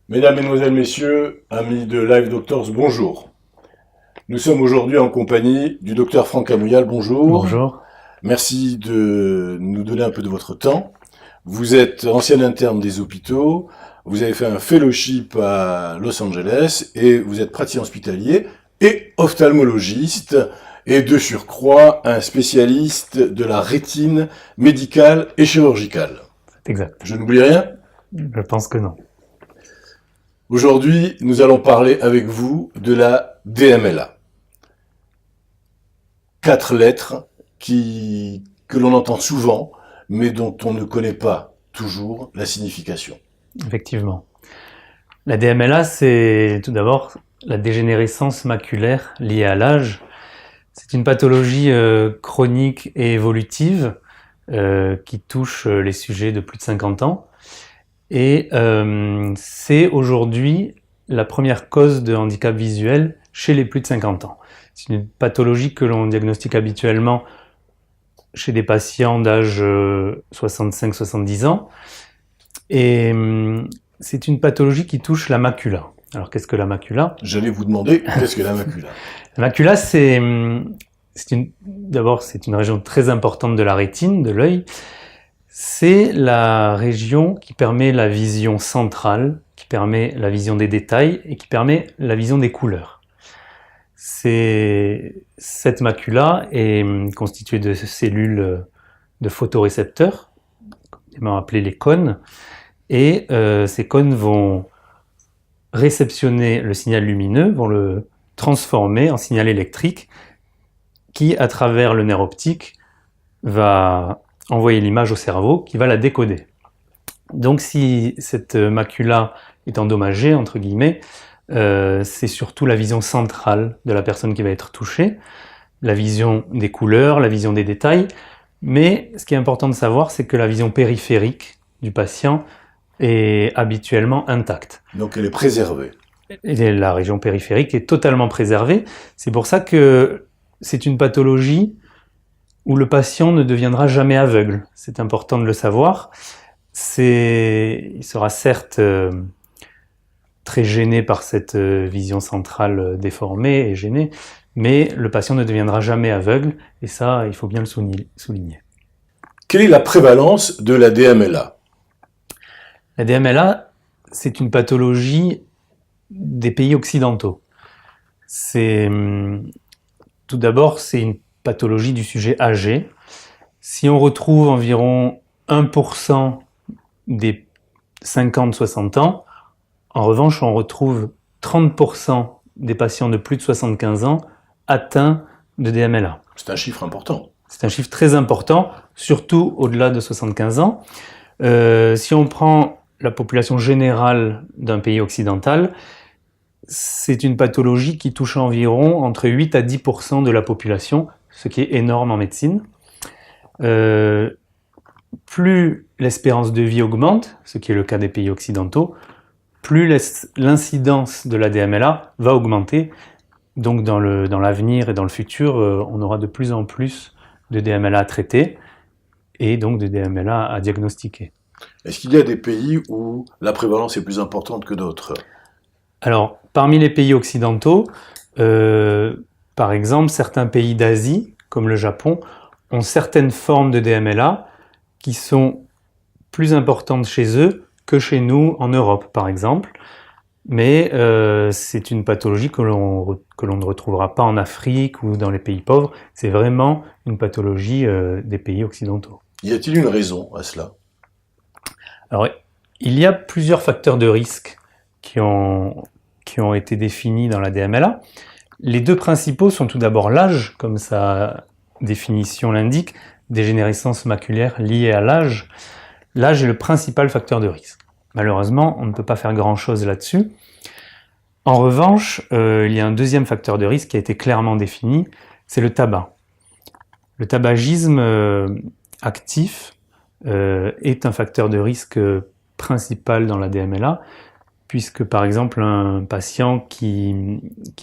Mesdames, Mesdemoiselles, Messieurs, amis de Live Doctors, bonjour. Nous sommes aujourd'hui en compagnie du docteur Franck Amouyal, bonjour. Bonjour. Merci de nous donner un peu de votre temps. Vous êtes ancien interne des hôpitaux, vous avez fait un fellowship à Los Angeles et vous êtes praticien hospitalier et ophtalmologiste et de surcroît un spécialiste de la rétine médicale et chirurgicale. C'est exact. Je n'oublie rien ? Je pense que non. Aujourd'hui, nous allons parler avec vous de la DMLA. 4 lettres que l'on entend souvent, mais dont on ne connaît pas toujours la signification. Effectivement. La DMLA, c'est tout d'abord la dégénérescence maculaire liée à l'âge. C'est une pathologie chronique et évolutive qui touche les sujets de plus de 50 ans. Et c'est aujourd'hui la première cause de handicap visuel chez les plus de 50 ans. C'est une pathologie que l'on diagnostique habituellement chez des patients d'âge 65-70 ans. Et c'est une pathologie qui touche la macula. Alors qu'est-ce que la macula ? J'allais vous demander, qu'est-ce que la macula ? La macula, d'abord, c'est une région très importante de la rétine, de l'œil. C'est la région qui permet la vision centrale, qui permet la vision des détails et qui permet la vision des couleurs. Cette macula est constituée de cellules de photorécepteurs, communément appelées les cônes, et ces cônes vont réceptionner le signal lumineux, vont le transformer en signal électrique qui, à travers le nerf optique, va envoyer l'image au cerveau qui va la décoder. Donc si cette macula est endommagée, entre guillemets, c'est surtout la vision centrale de la personne qui va être touchée, la vision des couleurs, la vision des détails, mais ce qui est important de savoir, c'est que la vision périphérique du patient est habituellement intacte. Donc elle est préservée. Et la région périphérique est totalement préservée. C'est pour ça que c'est une pathologie où le patient ne deviendra jamais aveugle. C'est important de le savoir. Il sera certes très gêné par cette vision centrale déformée et gêné, mais le patient ne deviendra jamais aveugle, et ça, il faut bien le souligner. Quelle est la prévalence de la DMLA ? La DMLA, c'est une pathologie des pays occidentaux. Tout d'abord, c'est une pathologie du sujet âgé. Si on retrouve environ 1% des 50-60 ans, en revanche, on retrouve 30% des patients de plus de 75 ans atteints de DMLA. C'est un chiffre important. C'est un chiffre très important, surtout au-delà de 75 ans. Si on prend la population générale d'un pays occidental, c'est une pathologie qui touche environ entre 8 à 10% de la population, ce qui est énorme en médecine. Plus l'espérance de vie augmente, ce qui est le cas des pays occidentaux, plus l'incidence de la DMLA va augmenter. Donc dans l'avenir et dans le futur, on aura de plus en plus de DMLA à traiter et donc de DMLA à diagnostiquer. Est-ce qu'il y a des pays où la prévalence est plus importante que d'autres ? Alors, parmi les pays occidentaux, par exemple, certains pays d'Asie, comme le Japon, ont certaines formes de DMLA qui sont plus importantes chez eux que chez nous en Europe, par exemple. Mais c'est une pathologie que l'on ne retrouvera pas en Afrique ou dans les pays pauvres. C'est vraiment une pathologie des pays occidentaux. Y a-t-il une raison à cela ? Alors, il y a plusieurs facteurs de risque qui ont été définis dans la DMLA. Les deux principaux sont tout d'abord l'âge, comme sa définition l'indique, dégénérescence maculaire liée à l'âge. L'âge est le principal facteur de risque. Malheureusement, on ne peut pas faire grand-chose là-dessus. En revanche, il y a un deuxième facteur de risque qui a été clairement défini, c'est le tabac. Le tabagisme actif est un facteur de risque principal dans la DMLA, puisque par exemple un patient qui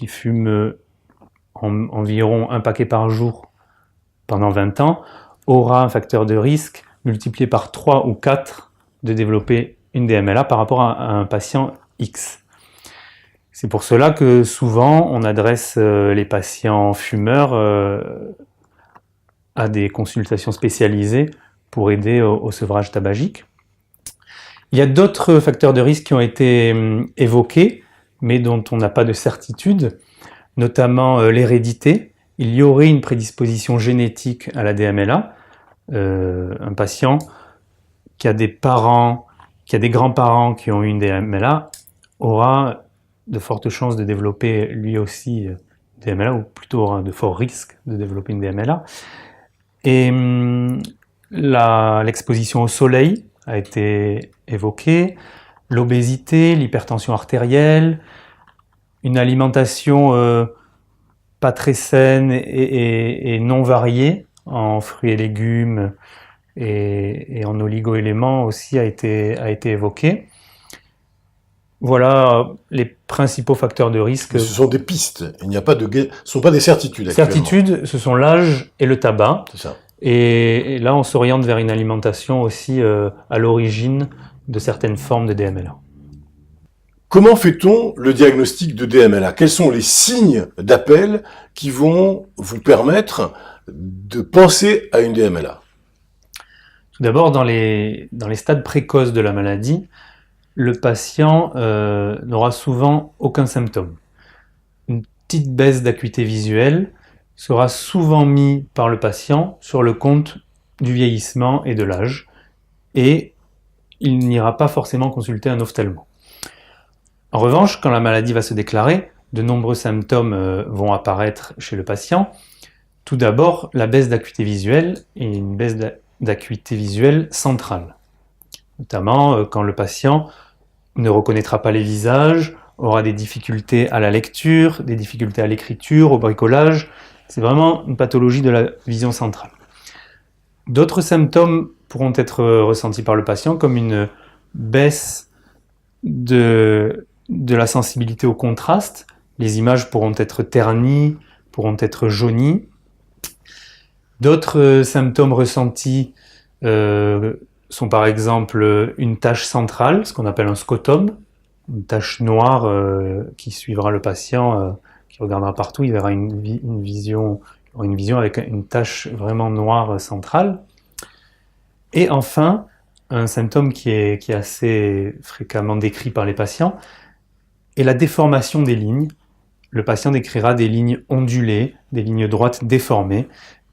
fume environ un paquet par jour pendant 20 ans aura un facteur de risque multiplié par 3 ou 4 de développer une DMLA par rapport à un patient X. C'est pour cela que souvent on adresse les patients fumeurs à des consultations spécialisées pour aider au sevrage tabagique. Il y a d'autres facteurs de risque qui ont été évoqués, mais dont on n'a pas de certitude, notamment l'hérédité. Il y aurait une prédisposition génétique à la DMLA. Un patient qui a des parents, qui a des grands-parents qui ont eu une DMLA aura de fortes chances de développer lui aussi une DMLA, ou plutôt aura de forts risques de développer une DMLA. Et l'exposition au soleil a été évoquée, l'obésité, l'hypertension artérielle, une alimentation pas très saine et non variée en fruits et légumes et en oligo-éléments aussi a été évoquée. Voilà les principaux facteurs de risque. Mais ce sont des pistes, il n'y a pas de... ce ne sont pas des certitudes actuellement. Certitudes, ce sont l'âge et le tabac. C'est ça. Et là, on s'oriente vers une alimentation aussi à l'origine de certaines formes de DMLA. Comment fait-on le diagnostic de DMLA? Quels sont les signes d'appel qui vont vous permettre de penser à une DMLA? Tout d'abord, dans les stades précoces de la maladie, le patient n'aura souvent aucun symptôme. Une petite baisse d'acuité visuelle sera souvent mise par le patient sur le compte du vieillissement et de l'âge, et il n'ira pas forcément consulter un ophtalmo. En revanche, quand la maladie va se déclarer, de nombreux symptômes vont apparaître chez le patient. Tout d'abord, la baisse d'acuité visuelle et une baisse d'acuité visuelle centrale. Notamment quand le patient ne reconnaîtra pas les visages, aura des difficultés à la lecture, des difficultés à l'écriture, au bricolage. C'est vraiment une pathologie de la vision centrale. D'autres symptômes pourront être ressentis par le patient, comme une baisse de la sensibilité au contraste. Les images pourront être ternies, pourront être jaunies. D'autres symptômes ressentis sont par exemple une tache centrale, ce qu'on appelle un scotome, une tache noire qui suivra le patient, qui regardera partout, il verra une vision avec une tache vraiment noire centrale. Et enfin, un symptôme qui est assez fréquemment décrit par les patients est la déformation des lignes. Le patient décrira des lignes ondulées, des lignes droites déformées,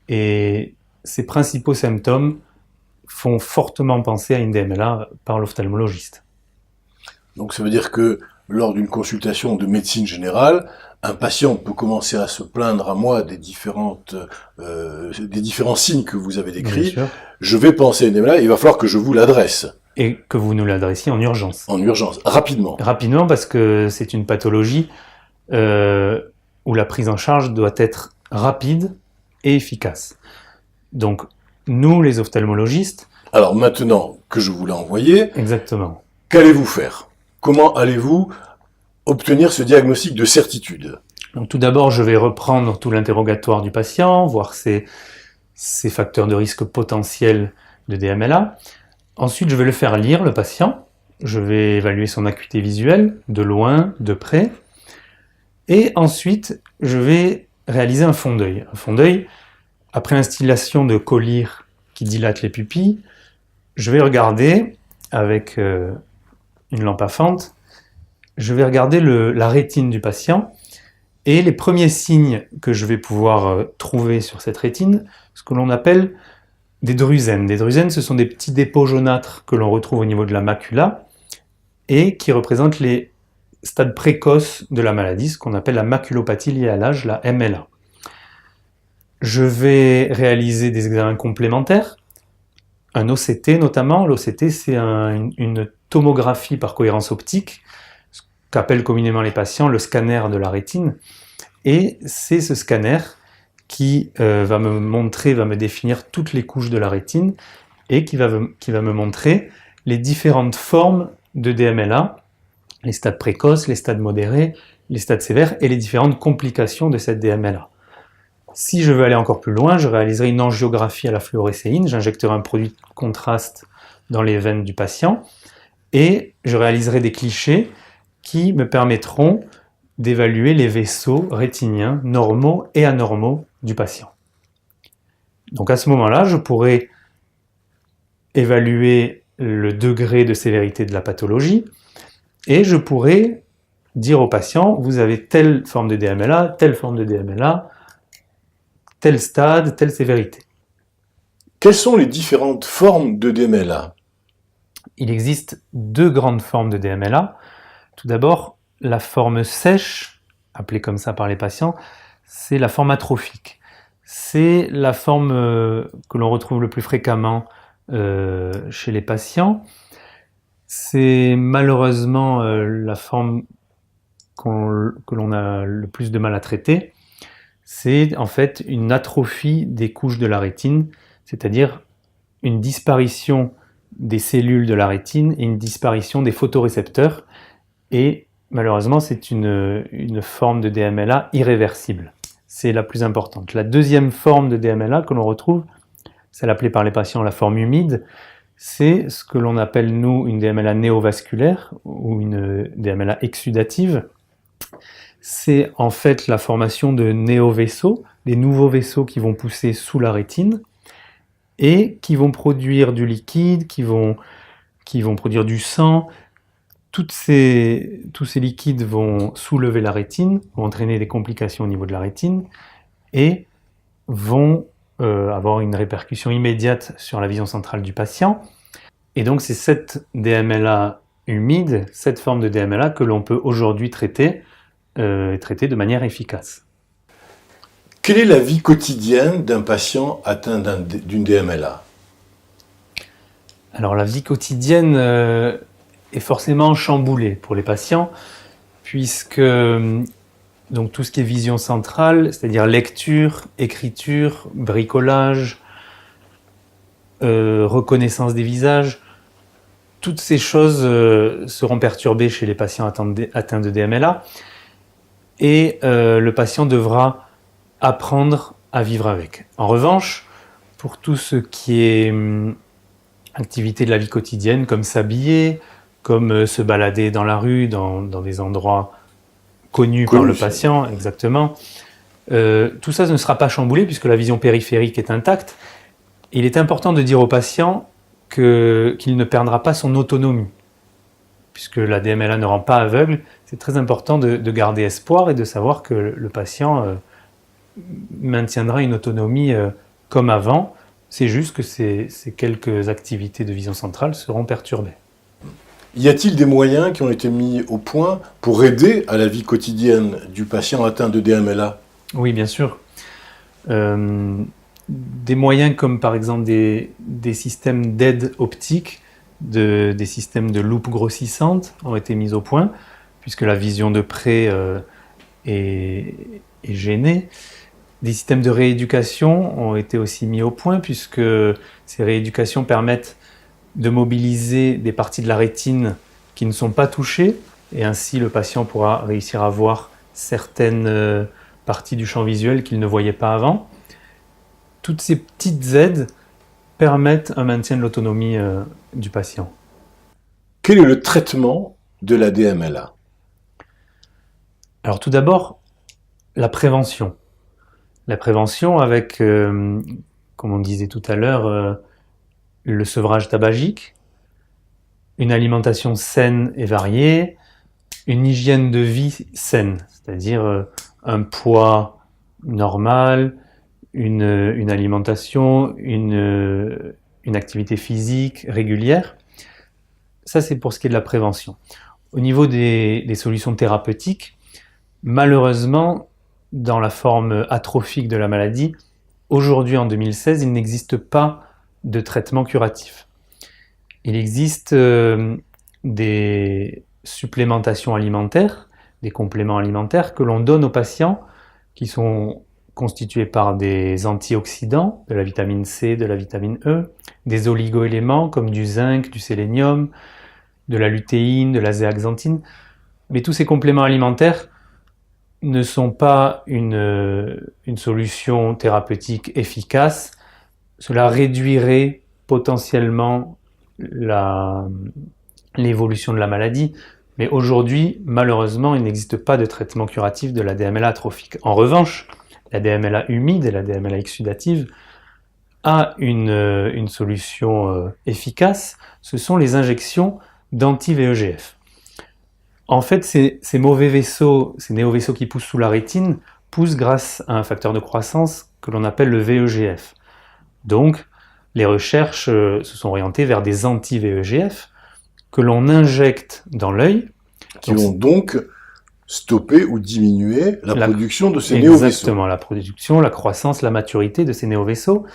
et ces principaux symptômes font fortement penser à une DMLA par l'ophtalmologiste. Donc ça veut dire que lors d'une consultation de médecine générale, un patient peut commencer à se plaindre à moi des différents signes que vous avez décrits. Je vais penser à une DMLA, il va falloir que je vous l'adresse. Et que vous nous l'adressiez en urgence. En urgence, rapidement. Rapidement, parce que c'est une pathologie où la prise en charge doit être rapide et efficace. Donc, nous, les ophtalmologistes... Alors maintenant que je vous l'ai envoyé, exactement. Qu'allez-vous faire? Comment allez-vous obtenir ce diagnostic de certitude? Donc, tout d'abord, je vais reprendre tout l'interrogatoire du patient, voir ses facteurs de risque potentiels de DMLA. Ensuite, je vais le faire lire, le patient. Je vais évaluer son acuité visuelle, de loin, de près. Et ensuite, je vais réaliser un fond d'œil. Un fond d'œil, après instillation de collyre qui dilate les pupilles, je vais regarder avec une lampe à fente, je vais regarder la rétine du patient, et les premiers signes que je vais pouvoir trouver sur cette rétine, ce que l'on appelle des drusènes. Des drusènes, ce sont des petits dépôts jaunâtres que l'on retrouve au niveau de la macula, et qui représentent les stades précoces de la maladie, ce qu'on appelle la maculopathie liée à l'âge, la MLA. Je vais réaliser des examens complémentaires, un OCT notamment. L'OCT, c'est une tomographie par cohérence optique, ce qu'appellent communément les patients le scanner de la rétine. Et c'est ce scanner qui va me définir toutes les couches de la rétine et qui va me montrer les différentes formes de DMLA, les stades précoces, les stades modérés, les stades sévères et les différentes complications de cette DMLA. Si je veux aller encore plus loin, je réaliserai une angiographie à la fluorescéine, j'injecterai un produit de contraste dans les veines du patient et je réaliserai des clichés qui me permettront d'évaluer les vaisseaux rétiniens normaux et anormaux du patient. Donc à ce moment-là, je pourrais évaluer le degré de sévérité de la pathologie et je pourrais dire au patient, vous avez telle forme de DMLA, telle forme de DMLA, tel stade, telle sévérité. Quelles sont les différentes formes de DMLA? Il existe deux grandes formes de DMLA. Tout d'abord, la forme sèche, appelée comme ça par les patients, c'est la forme atrophique. C'est la forme que l'on retrouve le plus fréquemment chez les patients. C'est malheureusement la forme que l'on a le plus de mal à traiter. C'est en fait une atrophie des couches de la rétine, c'est-à-dire une disparition des cellules de la rétine et une disparition des photorécepteurs. Et malheureusement, c'est une forme de DMLA irréversible. C'est la plus importante. La deuxième forme de DMLA que l'on retrouve, celle appelée par les patients la forme humide, c'est ce que l'on appelle, nous, une DMLA néovasculaire ou une DMLA exsudative. C'est en fait la formation de néovaisseaux, des nouveaux vaisseaux qui vont pousser sous la rétine et qui vont produire du liquide, qui vont produire du sang. Tous ces liquides vont soulever la rétine, vont entraîner des complications au niveau de la rétine et vont avoir une répercussion immédiate sur la vision centrale du patient. Et donc c'est cette DMLA humide, cette forme de DMLA que l'on peut aujourd'hui traiter de manière efficace. Quelle est la vie quotidienne d'un patient atteint d'une DMLA? Alors la vie quotidienne est forcément chamboulée pour les patients, puisque donc, tout ce qui est vision centrale, c'est-à-dire lecture, écriture, bricolage, reconnaissance des visages, toutes ces choses seront perturbées chez les patients atteints de DMLA et le patient devra apprendre à vivre avec. En revanche, pour tout ce qui est activité de la vie quotidienne, comme s'habiller, comme se balader dans la rue, dans des endroits connus par le patient, exactement, tout ça ne sera pas chamboulé puisque la vision périphérique est intacte. Il est important de dire au patient qu'il ne perdra pas son autonomie. Puisque la DMLA ne rend pas aveugle, c'est très important de garder espoir et de savoir que le patient maintiendra une autonomie comme avant. C'est juste que ces quelques activités de vision centrale seront perturbées. Y a-t-il des moyens qui ont été mis au point pour aider à la vie quotidienne du patient atteint de DMLA? Oui, bien sûr. Des moyens comme par exemple des systèmes d'aide optique, des systèmes de loupe grossissante ont été mis au point, puisque la vision de près est gênée. Des systèmes de rééducation ont été aussi mis au point, puisque ces rééducations permettent de mobiliser des parties de la rétine qui ne sont pas touchées, et ainsi le patient pourra réussir à voir certaines parties du champ visuel qu'il ne voyait pas avant. Toutes ces petites aides permettent un maintien de l'autonomie du patient. Quel est le traitement de la DMLA? Alors tout d'abord, la prévention. La prévention avec, comme on disait tout à l'heure, le sevrage tabagique, une alimentation saine et variée, une hygiène de vie saine, c'est-à-dire un poids normal, une alimentation, une activité physique régulière. Ça, c'est pour ce qui est de la prévention. Au niveau des solutions thérapeutiques, malheureusement, dans la forme atrophique de la maladie, aujourd'hui en 2016, il n'existe pas de traitement curatif. Il existe des supplémentations alimentaires, des compléments alimentaires que l'on donne aux patients qui sont constitués par des antioxydants, de la vitamine C, de la vitamine E, des oligoéléments comme du zinc, du sélénium, de la lutéine, de la zéaxanthine. Mais tous ces compléments alimentaires ne sont pas une solution thérapeutique efficace. Cela réduirait potentiellement l'évolution de la maladie, Mais aujourd'hui, malheureusement, il n'existe pas de traitement curatif de la DMLA atrophique. En revanche, la DMLA humide et la DMLA exsudative a une solution efficace, ce sont les injections d'anti-VEGF. En fait, ces mauvais vaisseaux, ces néovaisseaux qui poussent sous la rétine, poussent grâce à un facteur de croissance que l'on appelle le VEGF. Donc, les recherches se sont orientées vers des anti-VEGF que l'on injecte dans l'œil. Qui vont donc stopper ou diminuer la production de ces néovaisseaux. Exactement, la production, la croissance, la maturité de ces néovaisseaux.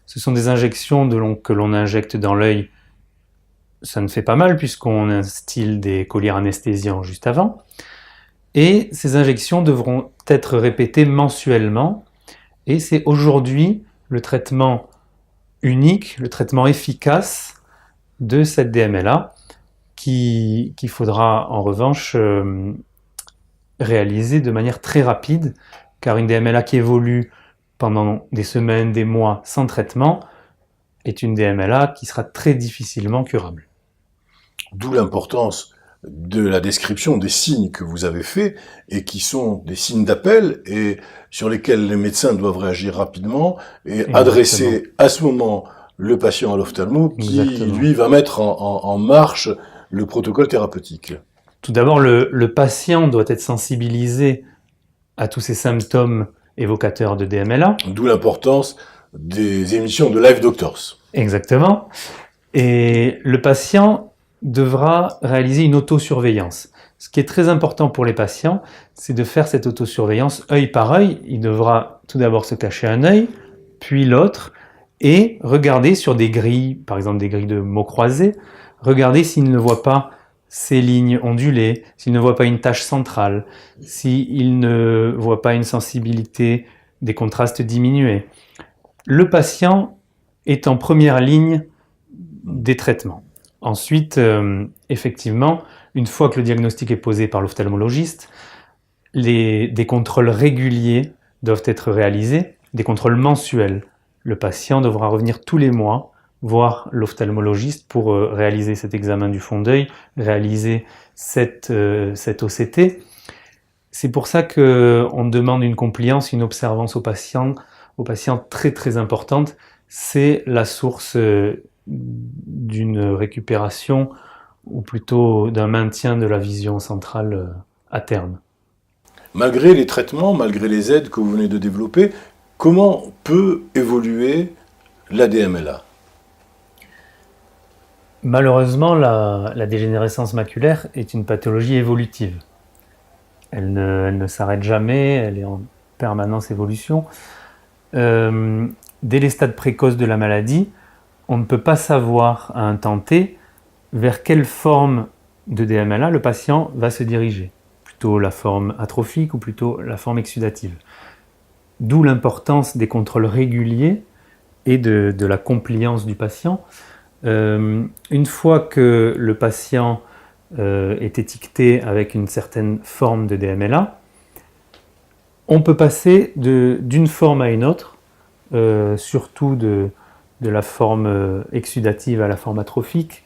Ce sont des injections que l'on injecte dans l'œil. Ça ne fait pas mal puisqu'on instille des collyres anesthésiants juste avant. Et ces injections devront être répétées mensuellement. Et c'est aujourd'hui le traitement unique, le traitement efficace de cette DMLA qu'il faudra en revanche réaliser de manière très rapide, car une DMLA qui évolue pendant des semaines, des mois sans traitement est une DMLA qui sera très difficilement curable. D'où l'importance de la description des signes que vous avez faits et qui sont des signes d'appel et sur lesquels les médecins doivent réagir rapidement et adresser à ce moment le patient à l'ophtalmo qui, lui, va mettre en marche le protocole thérapeutique. Tout d'abord, le patient doit être sensibilisé à tous ces symptômes évocateurs de DMLA. D'où l'importance des émissions de Live Doctors. Exactement. Et le patient devra réaliser une autosurveillance. Ce qui est très important pour les patients, c'est de faire cette autosurveillance œil par œil. Il devra tout d'abord se cacher un œil, puis l'autre, et regarder sur des grilles, par exemple des grilles de mots croisés, regarder s'il ne voit pas ces lignes ondulées, s'il ne voit pas une tache centrale, s'il ne voit pas une sensibilité des contrastes diminués. Le patient est en première ligne des traitements. Ensuite, effectivement, une fois que le diagnostic est posé par l'ophtalmologiste, des contrôles réguliers doivent être réalisés, des contrôles mensuels. Le patient devra revenir tous les mois voir l'ophtalmologiste pour réaliser cet examen du fond d'œil, réaliser cette OCT. C'est pour ça qu'on demande une compliance, une observance aux patients très très importante. C'est la source d'une récupération ou plutôt d'un maintien de la vision centrale à terme. Malgré les traitements, malgré les aides que vous venez de développer, comment peut évoluer la DMLA ? Malheureusement, la dégénérescence maculaire est une pathologie évolutive. Elle ne s'arrête jamais, elle est en permanence évolution. Dès les stades précoces de la maladie, on ne peut pas savoir à un temps T vers quelle forme de DMLA le patient va se diriger. Plutôt la forme atrophique ou plutôt la forme exsudative. D'où l'importance des contrôles réguliers et de la compliance du patient. Une fois que le patient est étiqueté avec une certaine forme de DMLA, on peut passer d'une forme à une autre, surtout de la forme exsudative à la forme atrophique,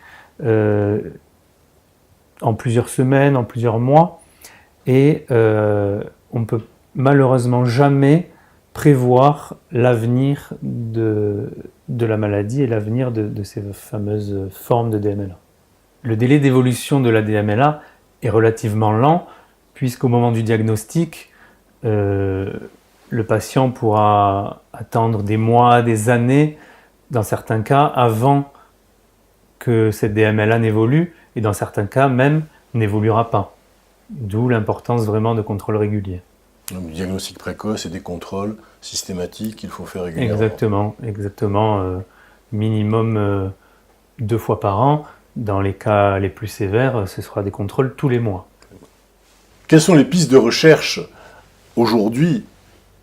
en plusieurs semaines, en plusieurs mois, et on ne peut malheureusement jamais prévoir l'avenir de la maladie et l'avenir de ces fameuses formes de DMLA. Le délai d'évolution de la DMLA est relativement lent, puisqu'au moment du diagnostic, le patient pourra attendre des mois, des années, dans certains cas, avant que cette DMLA n'évolue, et dans certains cas même, n'évoluera pas. D'où l'importance vraiment de contrôles réguliers. Donc, du diagnostic précoce et des contrôles systématiques qu'il faut faire régulièrement. Exactement. Minimum 2 fois par an. Dans les cas les plus sévères, ce sera des contrôles tous les mois. Quelles sont les pistes de recherche aujourd'hui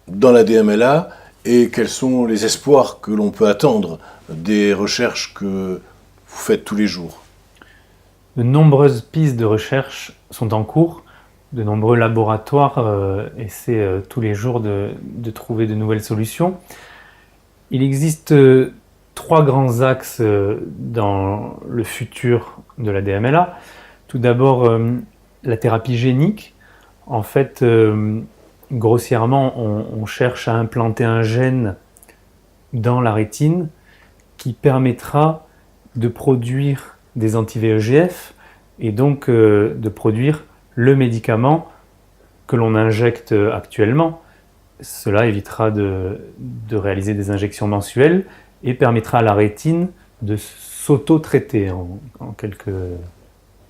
dans la DMLA et quels sont les espoirs que l'on peut attendre des recherches que vous faites tous les jours ? De nombreuses pistes de recherche sont en cours. De nombreux laboratoires essaient tous les jours de trouver de nouvelles solutions. Il existe 3 grands axes dans le futur de la DMLA. Tout d'abord, la thérapie génique, en fait, grossièrement, on cherche à implanter un gène dans la rétine qui permettra de produire des anti-VEGF et donc de produire le médicament que l'on injecte actuellement. Cela évitera de réaliser des injections mensuelles et permettra à la rétine de s'auto-traiter en quelques...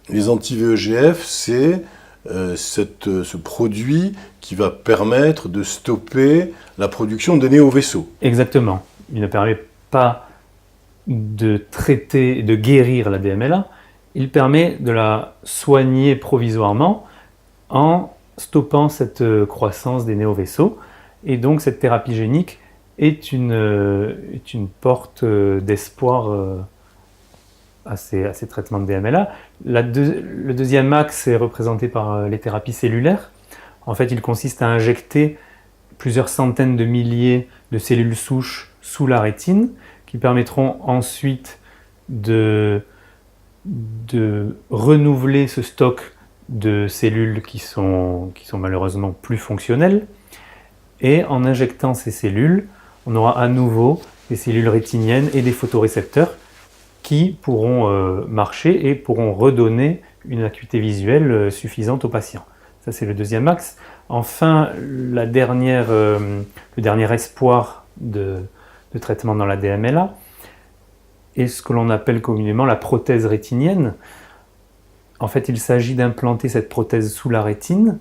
Les anti-VEGF, c'est ce produit qui va permettre de stopper la production de néovaisseaux. Exactement. Il ne permet pas de traiter, de guérir la DMLA, il permet de la soigner provisoirement en stoppant cette croissance des néovaisseaux. Et donc cette thérapie génique est une porte d'espoir à ces traitements de DMLA. Le deuxième axe est représenté par les thérapies cellulaires. En fait, il consiste à injecter plusieurs centaines de milliers de cellules souches sous la rétine qui permettront ensuite de renouveler ce stock de cellules qui sont malheureusement plus fonctionnelles. Et en injectant ces cellules, on aura à nouveau des cellules rétiniennes et des photorécepteurs qui pourront marcher et pourront redonner une acuité visuelle suffisante aux patients. Ça, c'est le deuxième axe. Enfin, le dernier espoir de traitement dans la DMLA est ce que l'on appelle communément la prothèse rétinienne. En fait, il s'agit d'implanter cette prothèse sous la rétine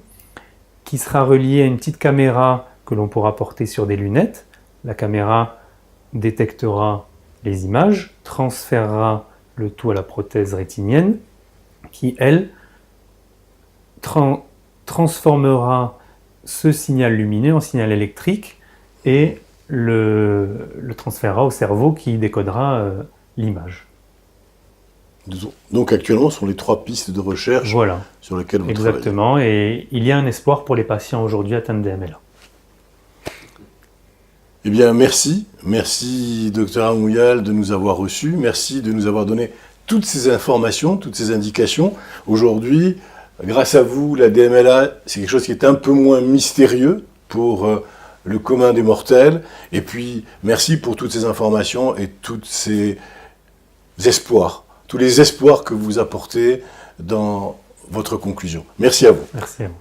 qui sera reliée à une petite caméra que l'on pourra porter sur des lunettes. La caméra détectera les images, transférera le tout à la prothèse rétinienne qui, elle, transformera ce signal lumineux en signal électrique et le transférera au cerveau qui décodera l'image. Donc actuellement, ce sont les 3 pistes de recherche voilà. Sur lesquelles vous travaillez. Exactement, et il y a un espoir pour les patients aujourd'hui atteints de DMLA. Eh bien, merci. Merci, Dr Amouyal, de nous avoir reçus. Merci de nous avoir donné toutes ces informations, toutes ces indications. Aujourd'hui, grâce à vous, la DMLA, c'est quelque chose qui est un peu moins mystérieux pour le commun des mortels. Et puis, merci pour toutes ces informations et tous ces espoirs, tous les espoirs que vous apportez dans votre conclusion. Merci à vous. Merci à vous.